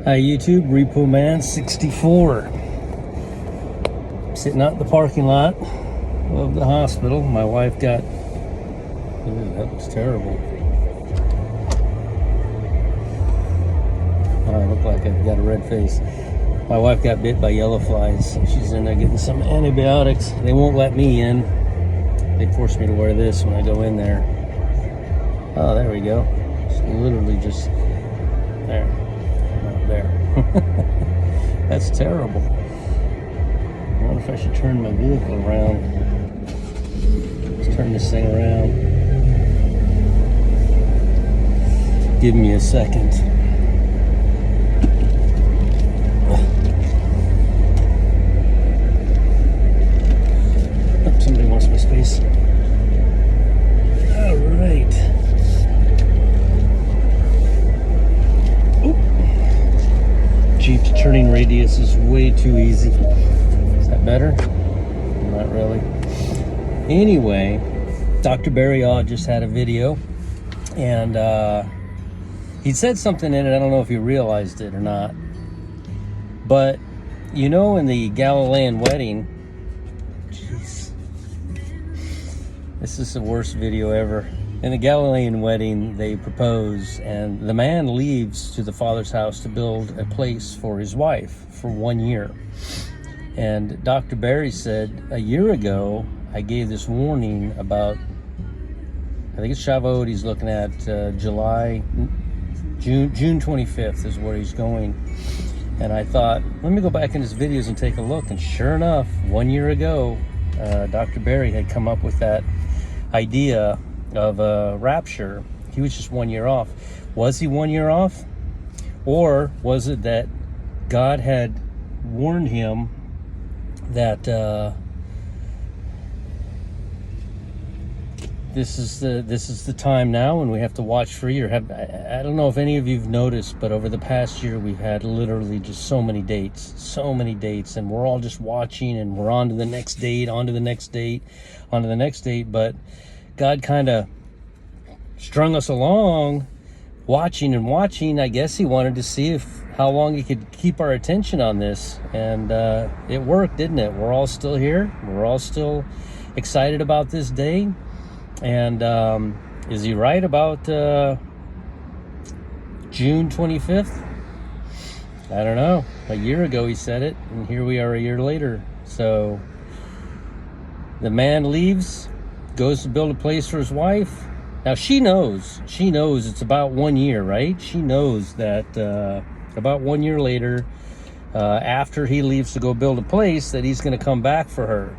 Hi YouTube, Repo Man 64. Sitting out in the parking lot of the hospital. My wife got, ooh, that looks terrible. I look like I've got a red face. My wife got bit by yellow flies. She's in there getting some antibiotics. They won't let me in. They force me to wear this when I go in there. Oh, there we go. It's literally just there. There. That's terrible. I wonder if I should turn my vehicle around. Let's turn this thing around. Give me a second. Oh, somebody wants my space. All right. Jeep's turning radius is way too easy. Is that better? Not really. Anyway, Dr. Barryaw just had a video, and he said something in it. I don't know if you realized it or not, but you know, in the Galilean wedding, jeez, this is the worst video ever. In the Galilean wedding, they propose, and the man leaves to the father's house to build a place for his wife for 1 year. And Dr. Barry said, a year ago, I gave this warning about, I think it's Shavuot he's looking at, June 25th is where he's going. And I thought, let me go back in his videos and take a look. And sure enough, 1 year ago, Dr. Barry had come up with that idea of a rapture. He was just 1 year off. Was he 1 year off? Or was it that God had warned him that this is the time now and we have to watch for a year? I don't know if any of you've noticed, but over the past year we've had literally just so many dates, and we're all just watching, and we're on to the next date, but God kind of strung us along, watching. I guess he wanted to see how long he could keep our attention on this, and it worked, didn't it? We're all still here. We're all still excited about this day. And is he right about June 25th? I don't know. A year ago he said it, and here we are a year later. So the man leaves, goes to build a place for his wife. Now she knows it's about 1 year, right? She knows that about 1 year later, after he leaves to go build a place, that he's going to come back for her.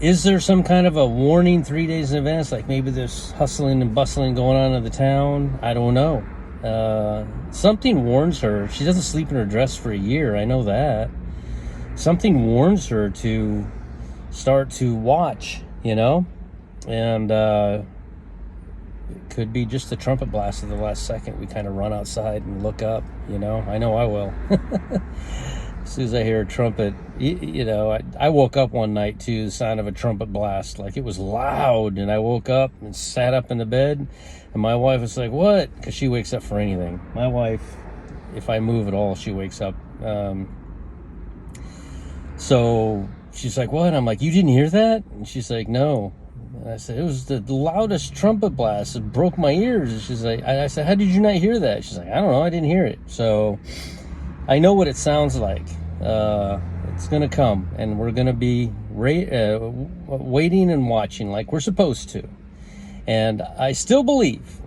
Is there some kind of a warning 3 days in advance? Like maybe there's hustling and bustling going on in the town? I don't know. Something warns her. She doesn't sleep in her dress for a year. I know that. Something warns her to start to watch, you know, and it could be just the trumpet blast at the last second. We kind of run outside and look up, you know. I know I will. As soon as I hear a trumpet, you know, I woke up one night to the sound of a trumpet blast. Like, it was loud, and I woke up and sat up in the bed, and my wife was like, what? Because she wakes up for anything. My wife, if I move at all, she wakes up. So she's like, what? I'm like, you didn't hear that? And she's like, no. And I said, it was the loudest trumpet blast. It broke my ears. And she's like, I said, how did you not hear that? She's like, I don't know. I didn't hear it. So I know what it sounds like. It's going to come, and we're going to be waiting and watching like we're supposed to. And I still believe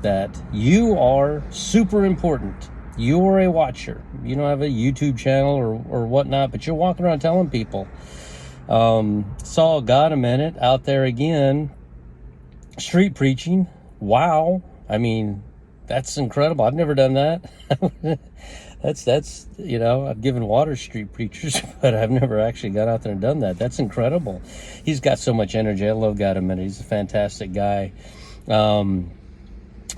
that you are super important. You are a watcher. You don't have a YouTube channel or whatnot, but you're walking around telling people. Saul got a minute out there again, street preaching. Wow. I mean, that's incredible. I've never done that. That's you know, I've given water street preachers, but I've never actually got out there and done that. That's incredible. He's got so much energy. I love God a minute. He's a fantastic guy. Down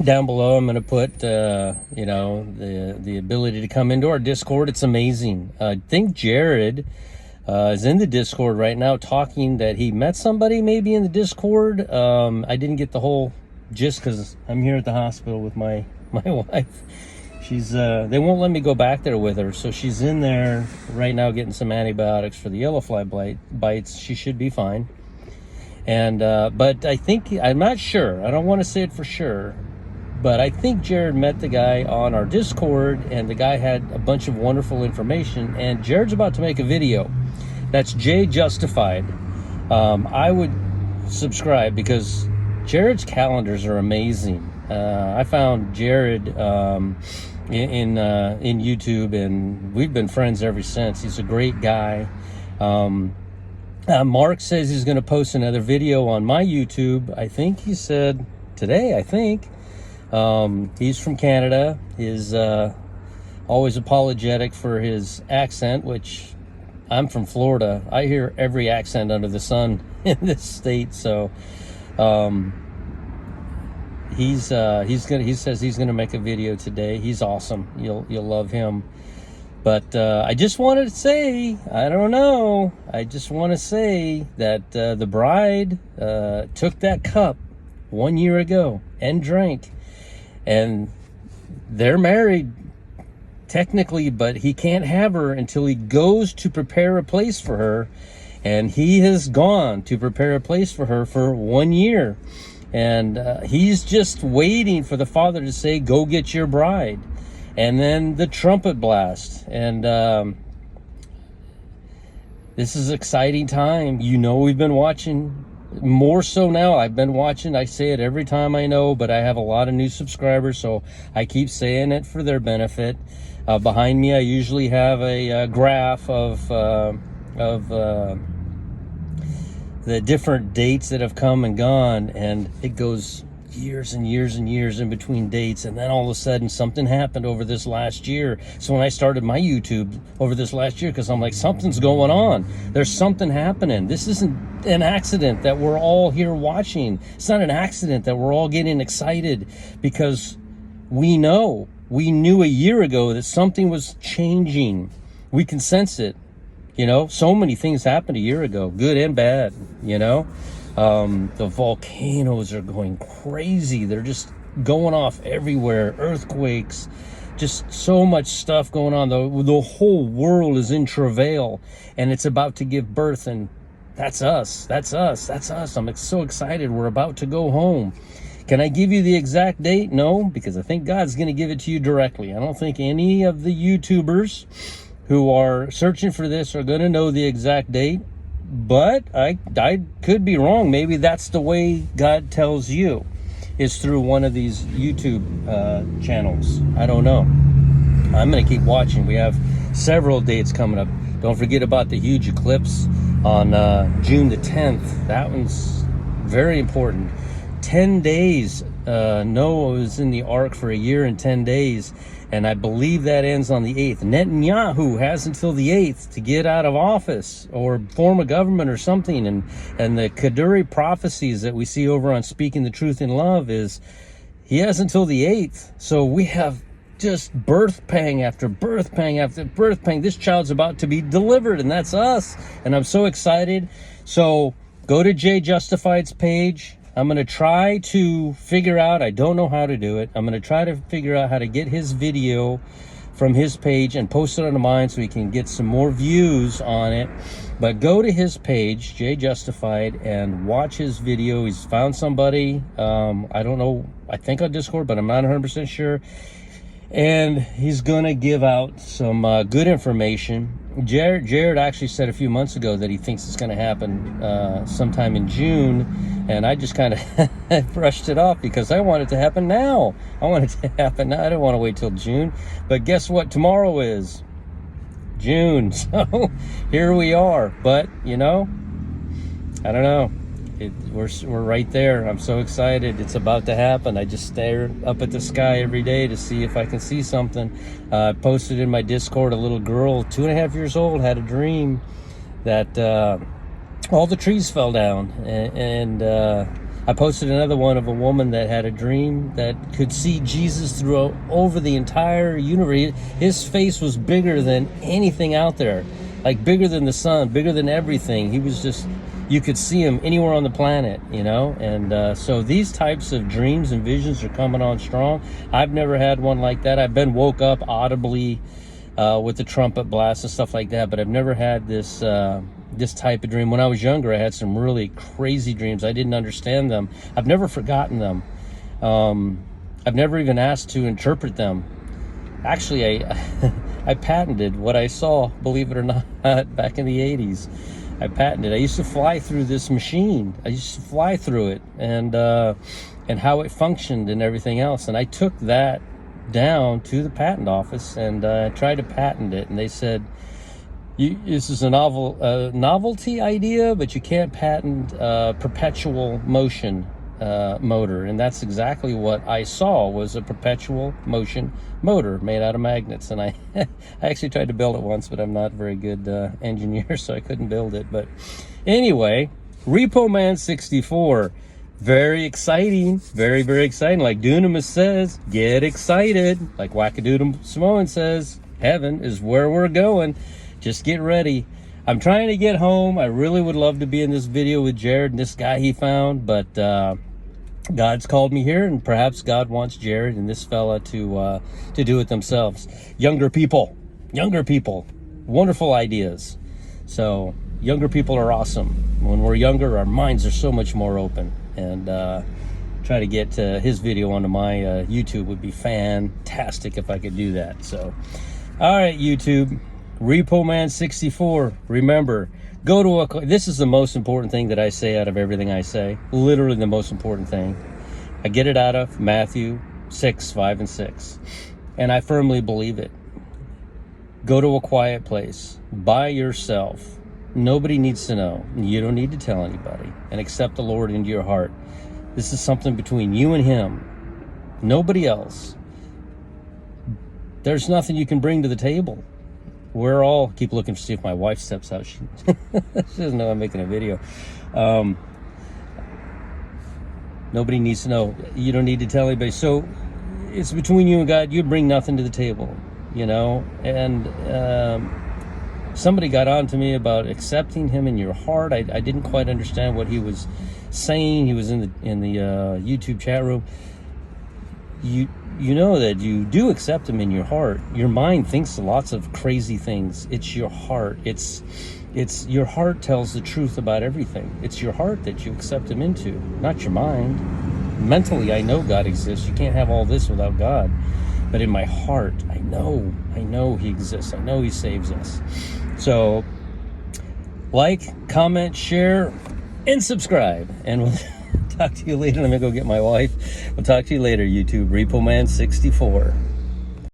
below, I'm going to put, you know, the ability to come into our Discord. It's amazing. I think Jared is in the Discord right now talking that he met somebody maybe in the Discord. I didn't get the whole gist because I'm here at the hospital with my wife. She's they won't let me go back there with her, so she's in there right now getting some antibiotics for the yellow fly bites. She should be fine. And but I think, I'm not sure, I don't want to say it for sure, but I think Jared met the guy on our Discord, and the guy had a bunch of wonderful information, and Jared's about to make a video. That's Jay Justified. I would subscribe because Jared's calendars are amazing. I found Jared in YouTube, and we've been friends ever since. He's a great guy. Mark says he's going to post another video on my YouTube. I think he said today, I think. He's from Canada. He's always apologetic for his accent, which I'm from Florida. I hear every accent under the sun in this state. So he says he's gonna make a video today. He's awesome. You'll love him. But I just wanted to say, I don't know, I just want to say that the bride took that cup 1 year ago and drank. And they're married, technically, but he can't have her until he goes to prepare a place for her. And he has gone to prepare a place for her for 1 year. And he's just waiting for the father to say, go get your bride. And then the trumpet blast. And this is exciting time. You know, we've been watching, more so now. I've been watching. I say it every time I know, but I have a lot of new subscribers, so I keep saying it for their benefit. Behind me, I usually have a graph of the different dates that have come and gone, and it goes years and years and years in between dates, and then all of a sudden something happened over this last year. So when I started my YouTube over this last year, because I'm like, something's going on, there's something happening. This isn't an accident that we're all here watching. It's not an accident that we're all getting excited, because we knew a year ago that something was changing. We can sense it. You know, so many things happened a year ago, good and bad, you know. The volcanoes are going crazy. They're just going off everywhere. Earthquakes, just so much stuff going on. The whole world is in travail, and it's about to give birth. And that's us. That's us. That's us. I'm so excited. We're about to go home. Can I give you the exact date? No, because I think God's going to give it to you directly. I don't think any of the YouTubers who are searching for this are going to know the exact date. But I could be wrong. Maybe that's the way God tells you, is through one of these YouTube channels. I don't know. I'm going to keep watching. We have several dates coming up. Don't forget about the huge eclipse on June the 10th. That one's very important. 10 days. Noah was in the ark for 1 year and 10 days. And I believe that ends on the 8th. Netanyahu has until the 8th to get out of office or form a government or something. And the Kaduri prophecies that we see over on Speaking the Truth in Love is he has until the 8th. So we have just birth pang after birth pang after birth pang. This child's about to be delivered, and that's us. And I'm so excited. So go to Jay Justified's page. I'm going to try to figure out, I don't know how to do it. I'm going to try to figure out how to get his video from his page and post it on mine so we can get some more views on it. But go to his page, Jay Justified, and watch his video. He's found somebody, I don't know, I think on Discord, but I'm not 100% sure. And he's going to give out some good information. Jared actually said a few months ago that he thinks it's going to happen sometime in June. And I just kind of brushed it off because I want it to happen now. I want it to happen now. I don't want to wait till June. But guess what? Tomorrow is June. So here we are. But, you know, I don't know. We're right there. I'm so excited. It's about to happen. I just stare up at the sky every day to see if I can see something. I posted in my Discord, a little girl, 2.5 years old, had a dream that all the trees fell down. And I posted another one of a woman that had a dream that could see Jesus over the entire universe. His face was bigger than anything out there, like bigger than the sun, bigger than everything. He was just you could see him anywhere on the planet, you know. And so these types of dreams and visions are coming on strong. I've never had one like that. I've been woke up audibly with the trumpet blast and stuff like that, but I've never had this this type of dream. When I was younger, I had some really crazy dreams. I didn't understand them. I've never forgotten them. I've never even asked to interpret them. Actually, I patented what I saw, believe it or not, back in the 80s. I patented. I used to fly through this machine. I used to fly through it, and how it functioned and everything else. And I took that down to the patent office and tried to patent it. And they said, this is a novelty idea, but you can't patent perpetual motion motor. And that's exactly what I saw, was a perpetual motion motor made out of magnets. And I actually tried to build it once, but I'm not a very good engineer, so I couldn't build it. But anyway, Repo Man 64, very exciting, very, very exciting. Like Dunamis says, get excited. Like Wackadoodle Samoan says, heaven is where we're going. Just get ready. I'm trying to get home. I really would love to be in this video with Jared and this guy he found, but God's called me here, and perhaps God wants Jared and this fella to do it themselves. Younger people, wonderful ideas. So younger people are awesome. When we're younger, our minds are so much more open, and try to get his video onto my YouTube would be fantastic if I could do that. So, all right, YouTube, Repo Man 64. Remember, go to this is the most important thing that I say out of everything I say. Literally the most important thing. I get it out of Matthew 6, 5, and 6. And I firmly believe it. Go to a quiet place by yourself. Nobody needs to know. You don't need to tell anybody. And accept the Lord into your heart. This is something between you and him. Nobody else. There's nothing you can bring to the table. We're all, keep looking to see if my wife steps out. She doesn't know I'm making a video. Nobody needs to know. You don't need to tell anybody. So it's between you and God. You bring nothing to the table, you know. And somebody got on to me about accepting him in your heart. I didn't quite understand what he was saying. He was in the YouTube chat room. You know that you do accept him in your heart. Your mind thinks lots of crazy things. It's your heart. It's your heart tells the truth about everything. It's your heart that you accept him into, not your mind. Mentally, I know God exists. You can't have all this without God. But in my heart, I know he exists. I know he saves us. So, like, comment, share, and subscribe. And we'll talk to you later. Let me go get my wife. We'll talk to you later, YouTube. Repo Man 64.